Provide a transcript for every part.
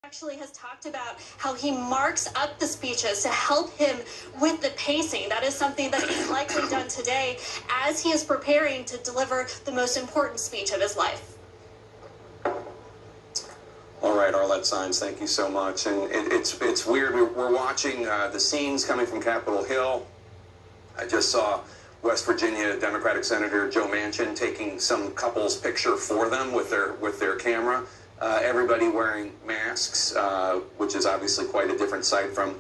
Actually has talked about how he marks up the speeches to help him with the pacing. That is something that he's likely done today as he is preparing to deliver the most important speech of his life. All right, Arlette Saenz, thank you so much. And it's weird. We're watching the scenes coming from Capitol Hill. I just saw West Virginia Democratic Senator Joe Manchin taking some couple's picture for them with their camera. Everybody wearing masks, which is obviously quite a different sight from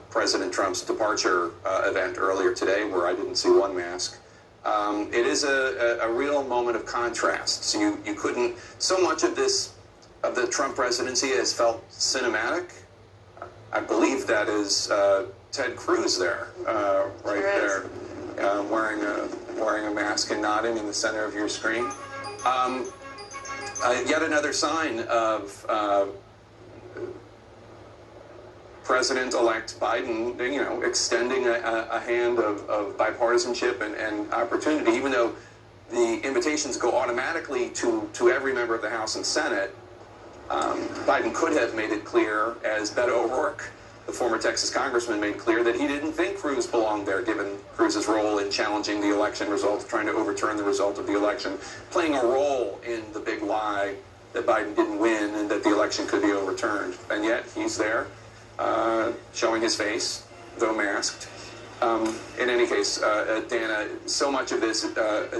President Trump's departure event earlier today, where I didn't see one mask. It is a real moment of contrast. So you couldn't. So much of the Trump presidency has felt cinematic. I believe that is Ted Cruz there, right there, wearing a mask and nodding in the center of your screen. Yet another sign of President-elect Biden, extending a hand of bipartisanship and opportunity, even though the invitations go automatically to every member of the House and Senate. Biden could have made it clear, as Beto O'Rourke, the former Texas congressman, made clear, that he didn't think Cruz belonged there, given Cruz's role in challenging the election results, trying to overturn the result of the election, playing a role in the big lie that Biden didn't win and that the election could be overturned. And yet he's there, showing his face, though masked. In any case, Dana, so much of this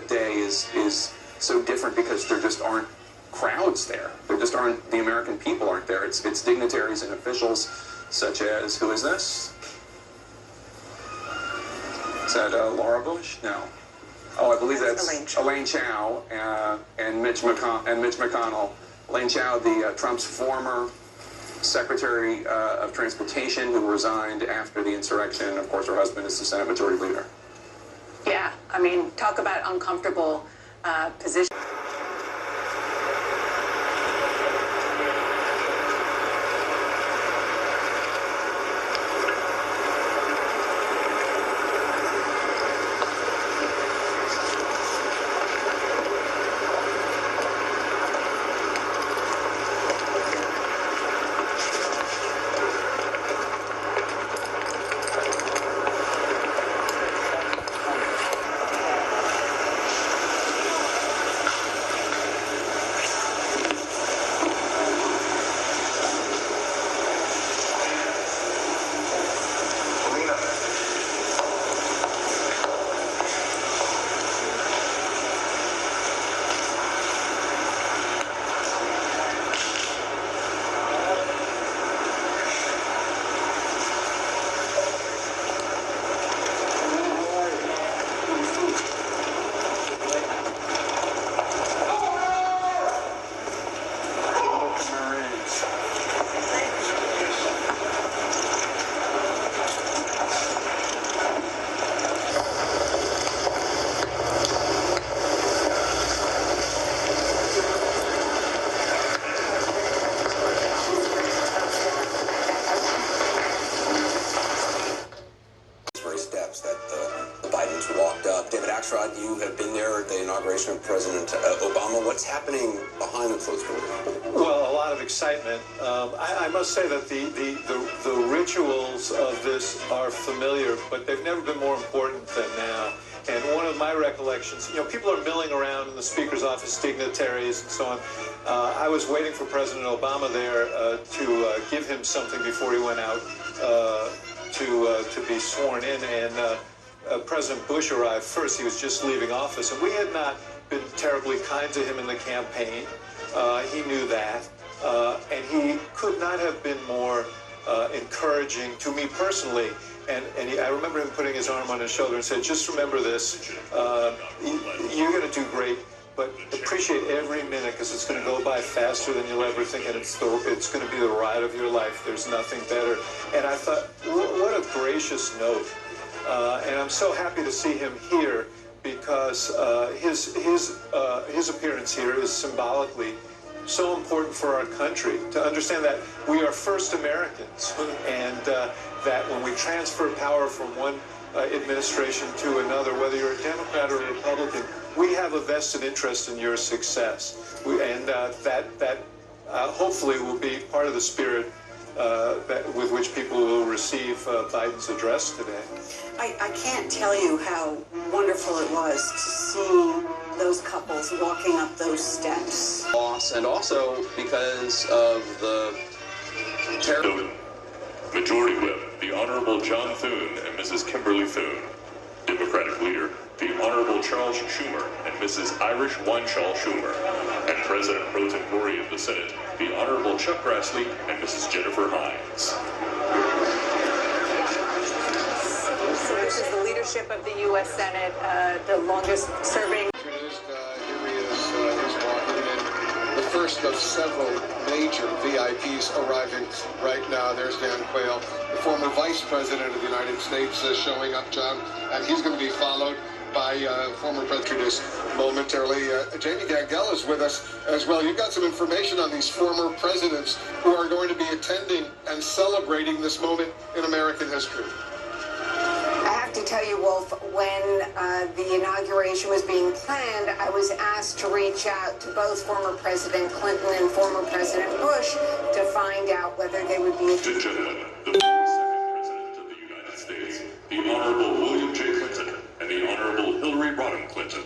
day is so different because there just aren't crowds there. There just aren't, the American people aren't there. It's dignitaries and officials such as, who is this? Is that Laura Bush? No. Oh, I believe that's Elaine Chao and Mitch McConnell. Elaine Chao, Trump's former Secretary of Transportation, who resigned after the insurrection. Of course, her husband is the Senate Majority Leader. Yeah, I mean, talk about uncomfortable position. You have been there at the inauguration of President Obama. What's happening behind the closed doors? Well, a lot of excitement. I must say that the rituals of this are familiar, but they've never been more important than now. And one of my recollections, people are milling around in the Speaker's office, dignitaries and so on. I was waiting for President Obama there to give him something before he went out to be sworn in, and President Bush arrived first. He was just leaving office, and we had not been terribly kind to him in the campaign. He knew that, and he could not have been more encouraging to me personally. And I remember him putting his arm on his shoulder and said, "Just remember this, you're going to do great, but appreciate every minute, because it's going to go by faster than you'll ever think, and it's going to be the ride of your life. There's nothing better." And I thought, what a gracious note. And I'm so happy to see him here, because his appearance here is symbolically so important for our country, to understand that we are first Americans, and that when we transfer power from one administration to another, whether you're a Democrat or a Republican, we have a vested interest in your success. And that hopefully will be part of the spirit with which people will receive Biden's address today. I can't tell you how wonderful it was to see those couples walking up those steps. Loss, and also because of the terror. Majority Whip, the Honorable John Thune and Mrs. Kimberly Thune. Democratic Leader, the Honorable Charles Schumer and Mrs. Irish Wineshaw Schumer. And President Pro Tempore of the Senate, the Honorable Chuck Grassley and Mrs. Jennifer Hines. So this is the leadership of the U.S. Senate, the longest serving. Here he is walking in, the first of several major VIPs arriving right now. There's Dan Quayle, the former Vice President of the United States, showing up, John, and he's going to be followed by former President momentarily. Jamie Gangel is with us as well. You've got some information on these former presidents who are going to be attending and celebrating this moment in American history. I have to tell you, Wolf, when the inauguration was being planned, I was asked to reach out to both former President Clinton and former President Bush to find out whether they would be. Gentlemen, the 42nd President of the United States, the Honorable William J. Clinton and the Honorable Hillary Rodham Clinton.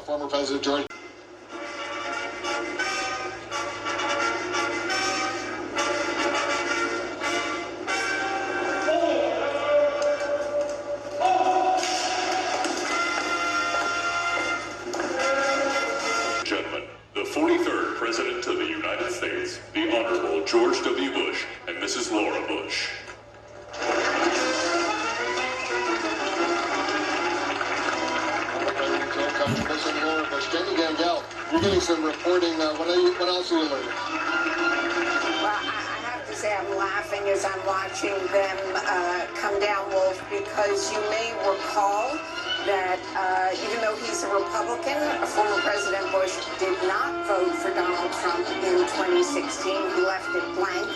Former President George. Gentlemen, the 43rd President of the United States, the Honorable George W. Bush and Mrs. Laura Bush. President Laura Bush. Jamie Gangel, you're getting some reporting. What else are you learning? Well, I have to say I'm laughing as I'm watching them come down, Wolf, because you may recall that even though he's a Republican, former President Bush did not vote for Donald Trump in 2016. He left it blank.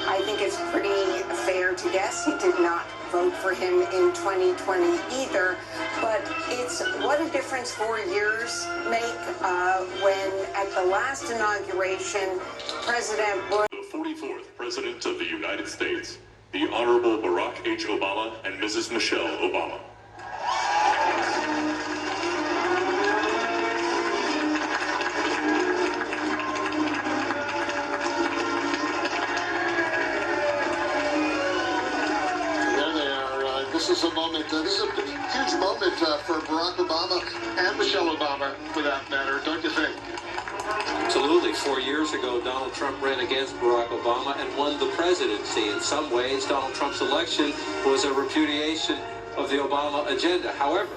I think it's pretty fair to guess he did not vote for him in 2020 either. But it's what a difference 4 years make when at the last inauguration, President Bush... The 44th President of the United States, the Honorable Barack H. Obama and Mrs. Michelle Obama. This is a moment, this is a huge moment for Barack Obama and Michelle Obama, for that matter, don't you think? Absolutely. 4 years ago, Donald Trump ran against Barack Obama and won the presidency. In some ways, Donald Trump's election was a repudiation of the Obama agenda. However,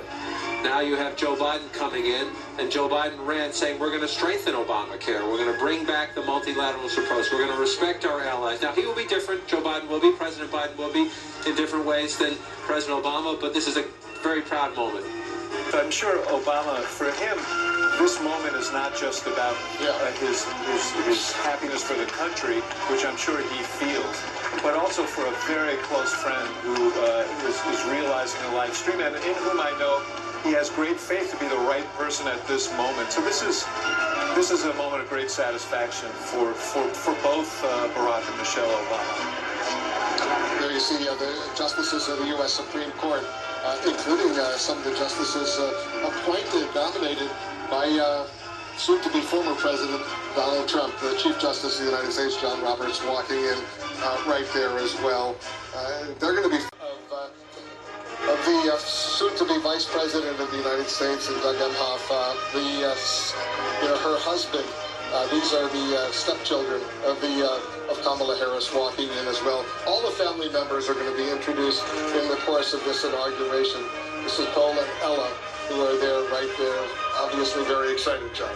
now you have Joe Biden coming in, and Joe Biden ran saying we're going to strengthen Obamacare. We're going to bring back the multilateral approach. We're going to respect our allies. Now, he will be different. Joe Biden will be. President Biden will be in different ways than President Obama, but this is a very proud moment. I'm sure Obama, for him, this moment is not just about his happiness for the country, which I'm sure he feels, but also for a very close friend who is realizing a live stream, and in whom I know he has great faith to be the right person at this moment. So this is a moment of great satisfaction for both Barack and Michelle Obama. There you see the justices of the U.S. Supreme Court, including some of the justices nominated by soon-to-be former President Donald Trump. The Chief Justice of the United States, John Roberts, walking in right there as well. They're going to be of the soon-to-be Vice President of the United States, Doug Emhoff, her husband. These are the stepchildren of Kamala Harris walking in as well. All the family members are going to be introduced in the course of this inauguration. This is Cole and Ella, who are there right there, obviously very excited, John.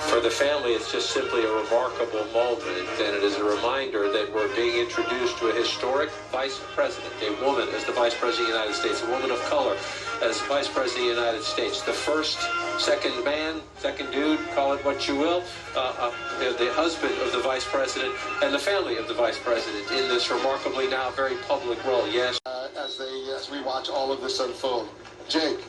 For the family, it's just simply a remarkable moment, and it is a reminder that we're being introduced to a historic vice president, a woman as the vice president of the United States, a woman of color as vice president of the United States, the first, second man, second dude, call it what you will, the husband of the vice president and the family of the vice president in this remarkably now very public role. Yes. As we watch all of this unfold. Jake.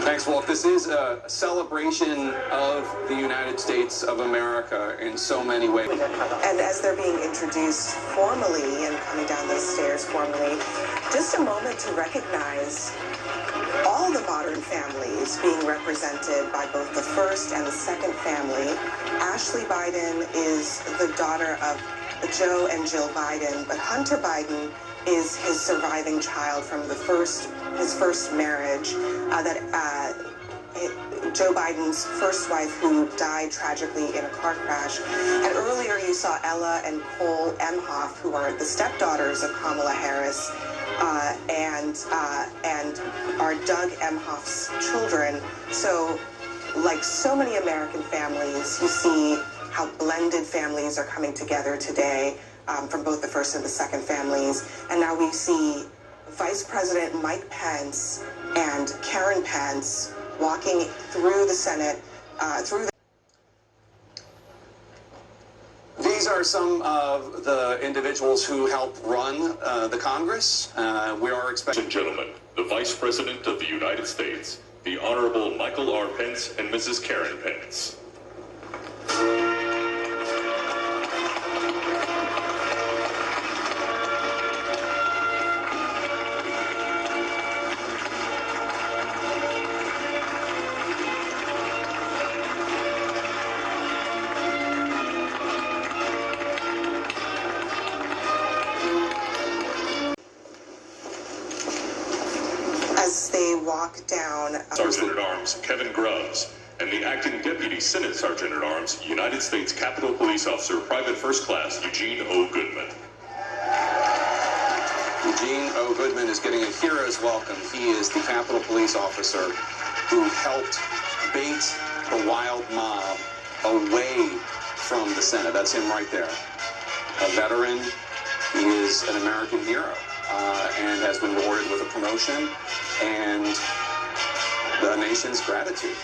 Thanks, Wolf. This is a celebration of the United States of America in so many ways. And as they're being introduced formally and coming down those stairs formally, just a moment to recognize all the modern families being represented by both the first and the second family. Ashley Biden is the daughter of Joe and Jill Biden, but Hunter Biden is his surviving child from his first marriage. Joe Biden's first wife, who died tragically in a car crash. And earlier you saw Ella and Cole Emhoff, who are the stepdaughters of Kamala Harris, and are Doug Emhoff's children. So, like so many American families, you see how blended families are coming together today, from both the first and the second families. And now we see Vice President Mike Pence and Karen Pence walking through the Senate, These are some of the individuals who help run the Congress. We are expecting... Ladies and gentlemen, the Vice President of the United States, the Honorable Michael R. Pence and Mrs. Karen Pence. as they walk down. Sergeant-at-Arms Kevin Grubbs and the Acting Deputy Senate Sergeant-at-Arms, United States Capitol Police Officer Private First Class Eugene O. Goodman. Eugene O. Goodman is getting a hero's welcome. He is the Capitol Police officer who helped bait the wild mob away from the Senate. That's him right there. A veteran. He is an American hero and has been rewarded with a promotion and the nation's gratitude.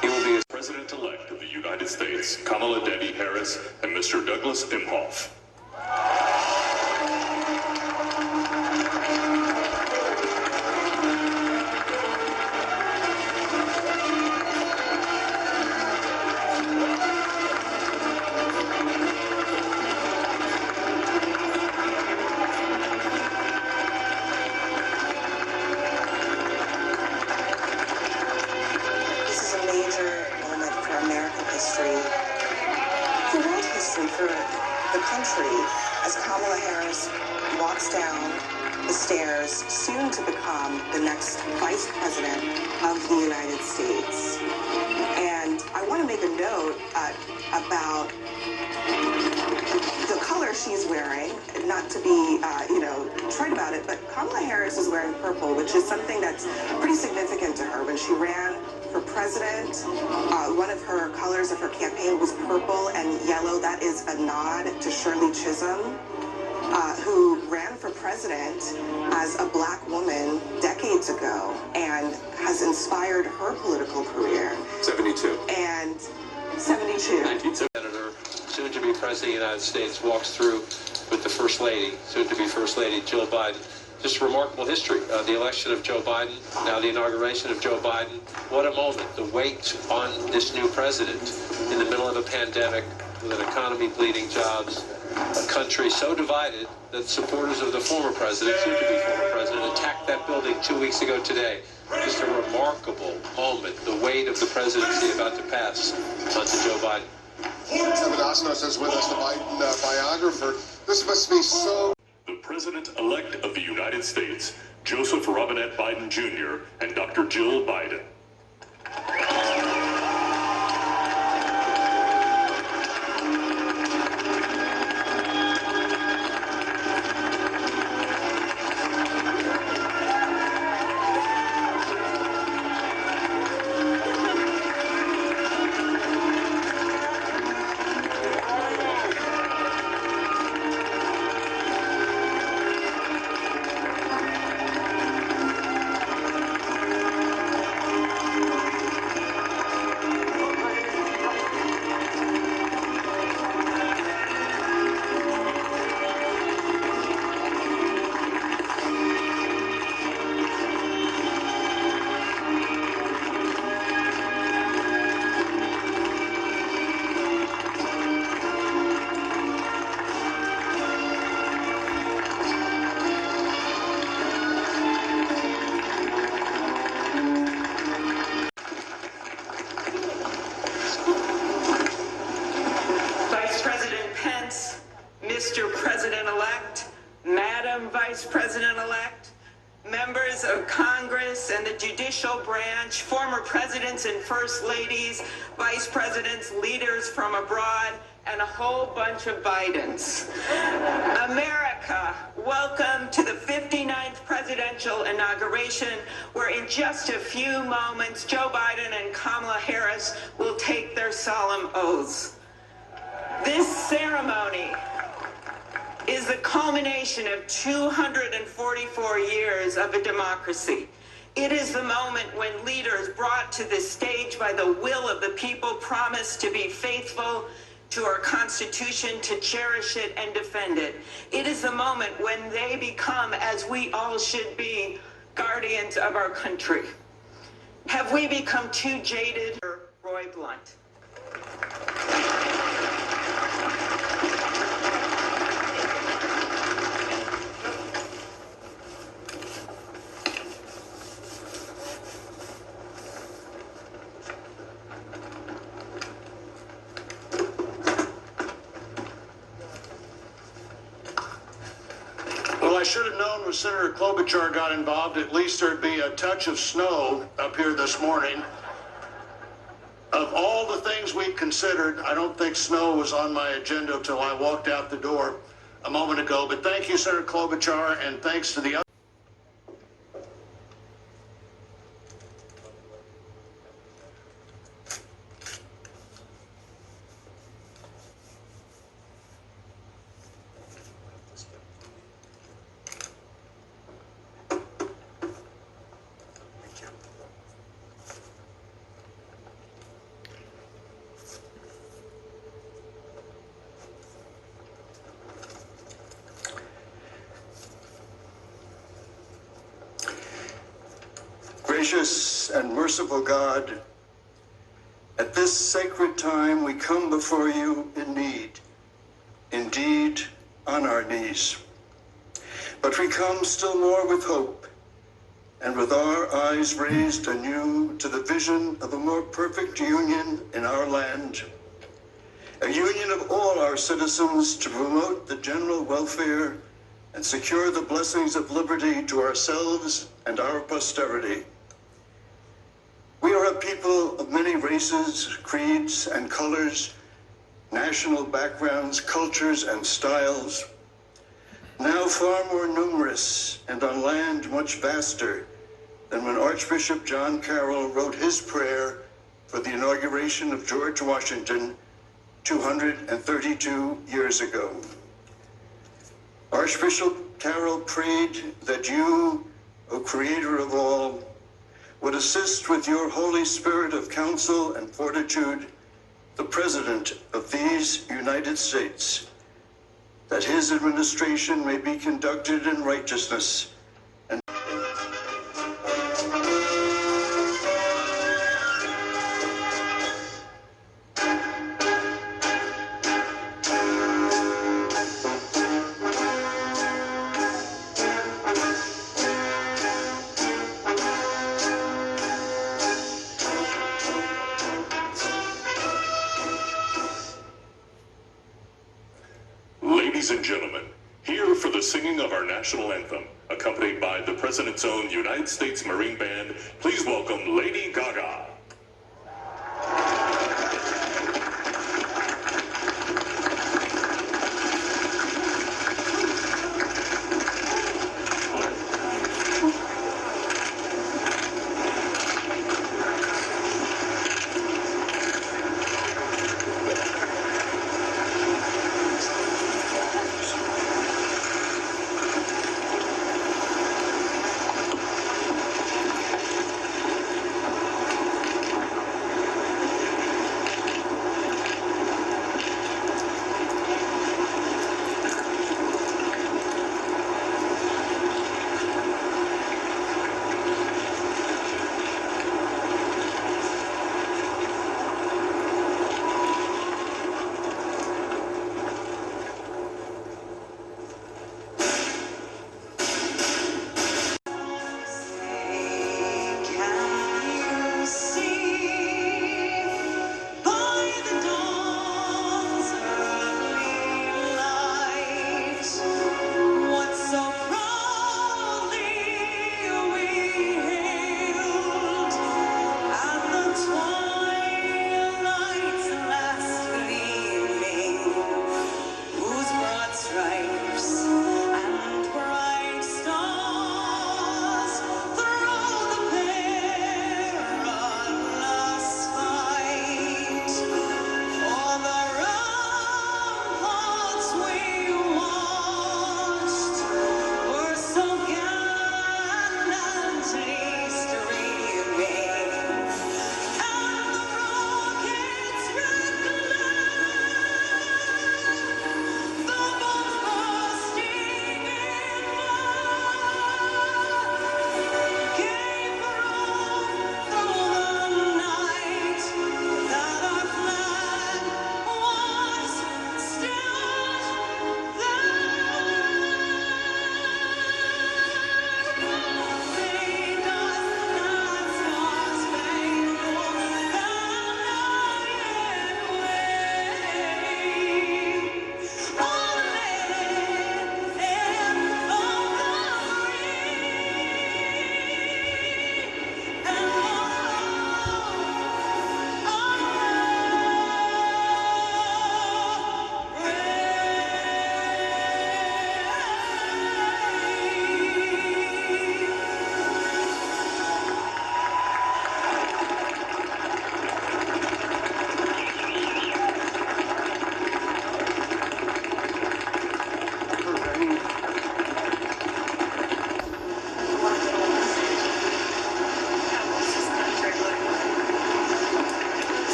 He will be President-elect of the United States, Kamala Harris, and Mr. Douglas Emhoff. For the country as Kamala Harris walks down the stairs, soon to become the next Vice President of the United States. And I want to make a note about the color she's wearing, not to be, trite about it, but Kamala Harris is wearing purple, which is something that's pretty significant to her. When she ran for president, one of her colors of her campaign was purple and yellow. That is a nod to Shirley Chisholm, who ran for president as a black woman decades ago and has inspired her political career. 72. And 72. 92. Senator, soon-to-be President of the United States, walks through with the First Lady, soon-to-be First Lady Jill Biden. Just remarkable history. The election of Joe Biden, now the inauguration of Joe Biden. What a moment. The weight on this new president in the middle of a pandemic, with an economy bleeding jobs, a country so divided that supporters of the former president, soon-to-be former president, attacked that building 2 weeks ago today. Just a remarkable moment. The weight of the presidency about to pass onto Joe Biden. Kevin Osnos is with us, the Biden biographer. This must be so... The President-elect of the United States, Joseph Robinette Biden Jr. and Dr. Jill Biden. Madam Vice President-elect, members of Congress and the judicial branch, former presidents and first ladies, vice presidents, leaders from abroad, and a whole bunch of Bidens. America, welcome to the 59th presidential inauguration, where in just a few moments, Joe Biden and Kamala Harris will take their solemn oaths. This ceremony is the culmination of 244 years of a democracy. It is the moment when leaders brought to this stage by the will of the people promise to be faithful to our Constitution, to cherish it and defend it. It is the moment when they become, as we all should be, guardians of our country. Have we become too jaded? Roy Blunt. Well, I should have known when Senator Klobuchar got involved, at least there'd be a touch of snow up here this morning. Of all the things we'd considered, I don't think snow was on my agenda until I walked out the door a moment ago. But thank you, Senator Klobuchar, and thanks to the other. Gracious and merciful God, at this sacred time we come before you in need, indeed on our knees. But we come still more with hope and with our eyes raised anew to the vision of a more perfect union in our land, a union of all our citizens to promote the general welfare and secure the blessings of liberty to ourselves and our posterity. We are a people of many races, creeds, and colors, national backgrounds, cultures, and styles, now far more numerous and on land much vaster than when Archbishop John Carroll wrote his prayer for the inauguration of George Washington 232 years ago. Archbishop Carroll prayed that you, O Creator of all, would assist with your Holy Spirit of counsel and fortitude the President of these United States, that his administration may be conducted in righteousness and Ladies and gentlemen, here for the singing of our national anthem, accompanied by the President's own United States Marine Band, please welcome Lady Gaga.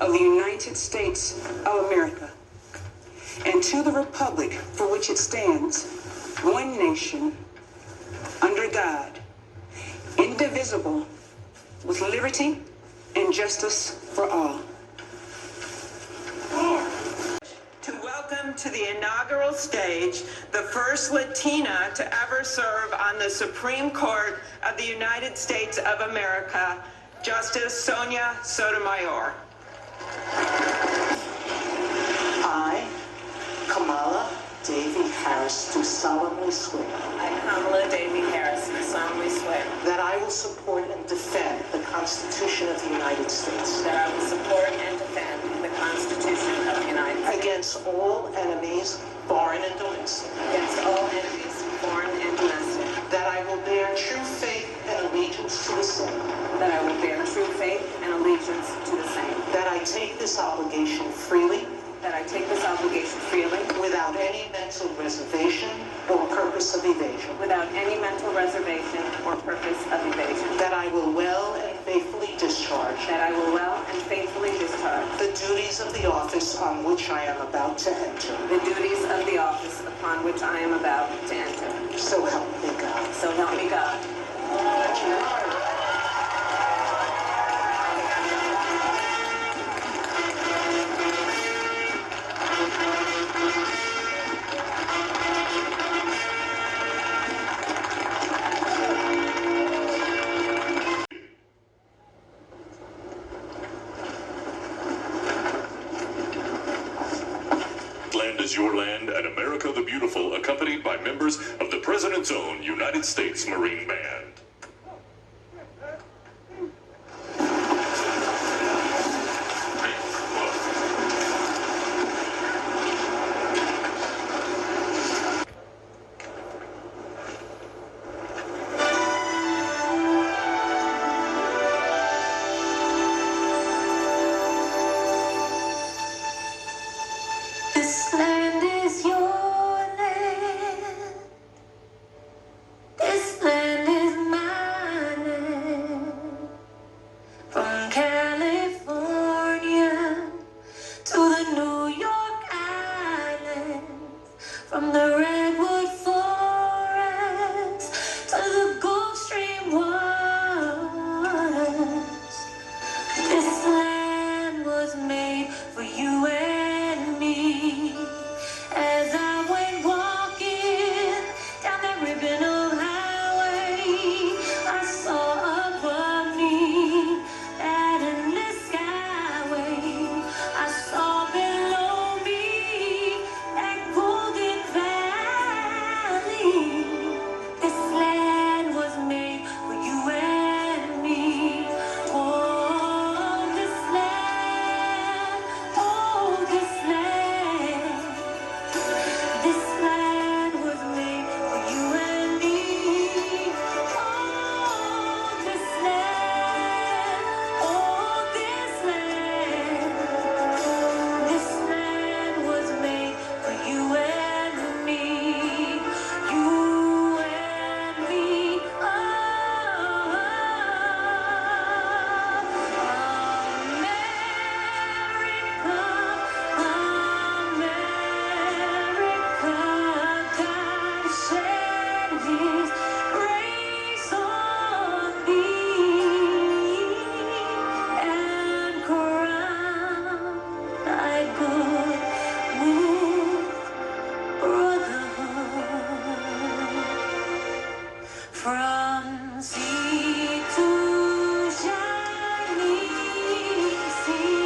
of the United States of America, and to the republic for which it stands, one nation, under God, indivisible, with liberty and justice for all. To welcome to the inaugural stage the first Latina to ever serve on the Supreme Court of the United States of America, Justice Sotomayor. I, Kamala Harris, do solemnly swear. I, Kamala Harris, do solemnly swear that I will support and defend the Constitution of the United States. that I will support and defend the Constitution of the United States Against all enemies, foreign and domestic. against all enemies, foreign and domestic. That I will bear true faith and allegiance to the same. That I will bear true faith and allegiance to the same. That I take this obligation freely. That I take this obligation freely. Without any mental reservation or purpose of evasion. Without any mental reservation or purpose of evasion. That I will well and faithfully discharge. That I will well and faithfully discharge. The duties of the office on which I am about to enter. The duties of the office upon which I am about to enter. So help me God. So help me God. Land is your land, and America the Beautiful, accompanied by members of the President's own United States Marine Band. This land is your land. This land is my land. From California to the New York Islands, from the Redwood Forest to the Gulf Stream waters. This land was made for you and me. As I went walking down that ribbon of highway, I saw above me that endless skyway. I saw below me that golden valley. This land was made for you and me. Oh, this land, oh, this land. This land was made for you and me. Oh, this land, oh, this land. This land was made for you and me. You and me. Oh, America, God shed His grace on thee and crown thy good with brotherhood. From sea to shining sea.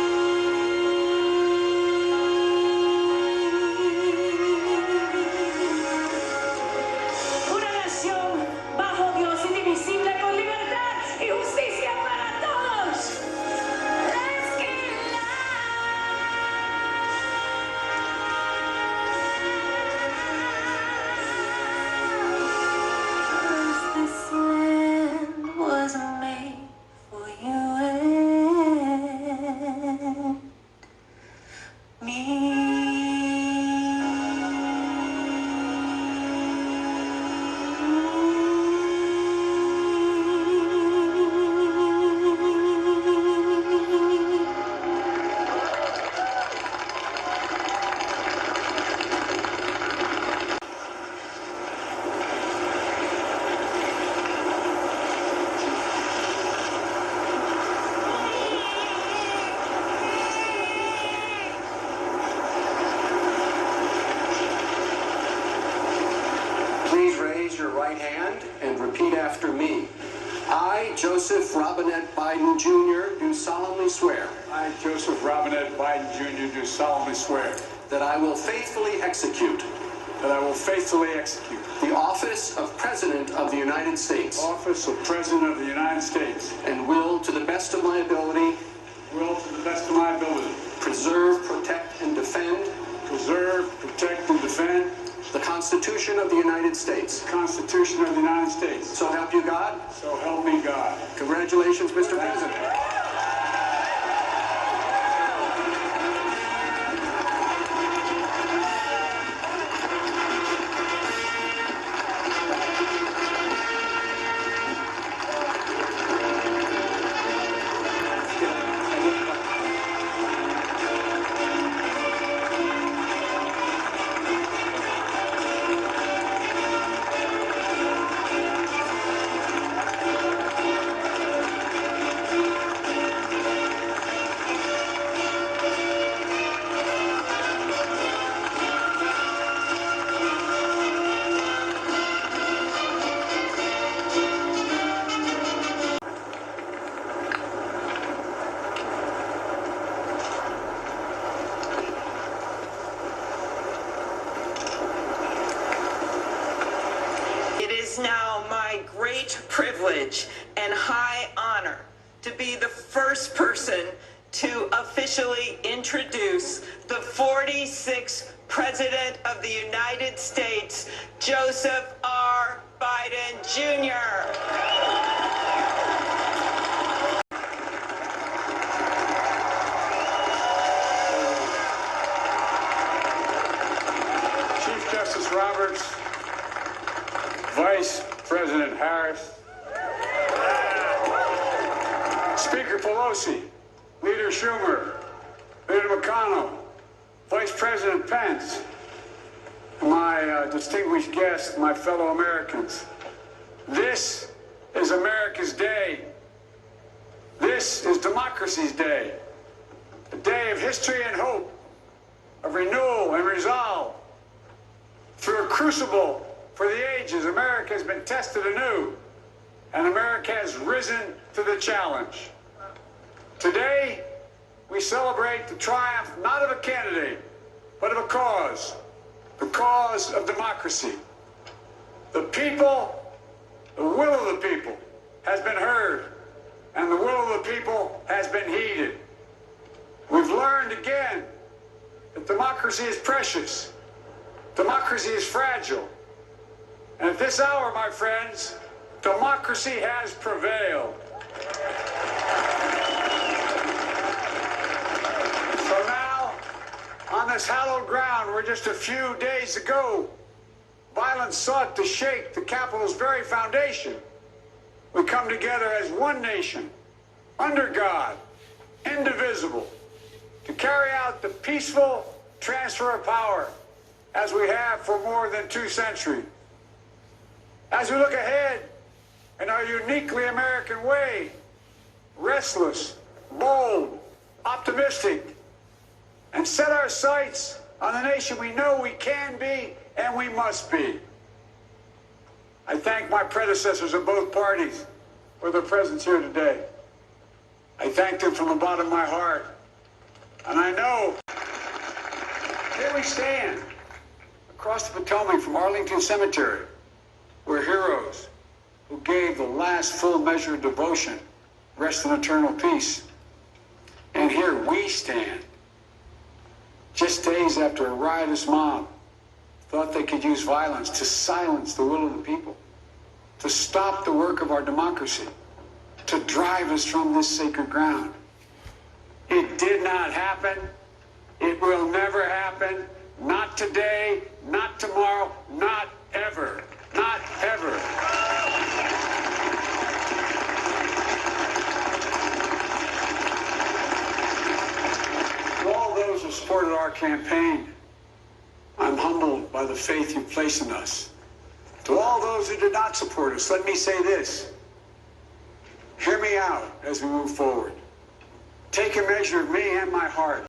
Una nación bajo Dios indivisible con libertad y justicia para todos. Let's get loud. This land was made for you and me. right hand and repeat after me. I, Joseph Robinette Biden Jr., do solemnly swear. I, Joseph Robinette Biden Jr., do solemnly swear. That I will faithfully execute. That I will faithfully execute. The office of President of the United States. Office of President of the United States. And will, to the best of my ability. Will, to the best of my ability. Preserve, protect, and defend. Preserve, protect, and defend. The Constitution of the United States. The Constitution of the United States. So help you God. So help me God. Congratulations, Mr. President. Now my great privilege and high honor to be the first person to officially introduce the 46th President of the United States, Joseph R. Biden Jr. Chief Justice Roberts, Vice President Harris, Speaker Pelosi, Leader Schumer, Leader McConnell, Vice President Pence, my distinguished guests, my fellow Americans. This is America's day. This is democracy's day. A day of history and hope, of renewal and resolve. Through a crucible for the ages, America has been tested anew, and America has risen to the challenge. Today, we celebrate the triumph not of a candidate, but of a cause, the cause of democracy. The people, the will of the people has been heard, and the will of the people has been heeded. We've learned again that democracy is precious, democracy is fragile. And at this hour, my friends, democracy has prevailed. So now, on this hallowed ground where just a few days ago, violence sought to shake the Capitol's very foundation, we come together as one nation, under God, indivisible, to carry out the peaceful transfer of power as we have for more than 2 centuries. As we look ahead in our uniquely American way, restless, bold, optimistic, and set our sights on the nation we know we can be and we must be. I thank my predecessors of both parties for their presence here today. I thank them from the bottom of my heart. And I know, here we stand, across the Potomac from Arlington Cemetery, where heroes who gave the last full measure of devotion rest in eternal peace. And here we stand, just days after a riotous mob thought they could use violence to silence the will of the people, to stop the work of our democracy, to drive us from this sacred ground. It did not happen. It will never happen. Not today, not tomorrow, not ever. Not ever. To all those who supported our campaign, I'm humbled by the faith you place in us. To all those who did not support us, let me say this. Hear me out as we move forward. Take a measure of me and my heart.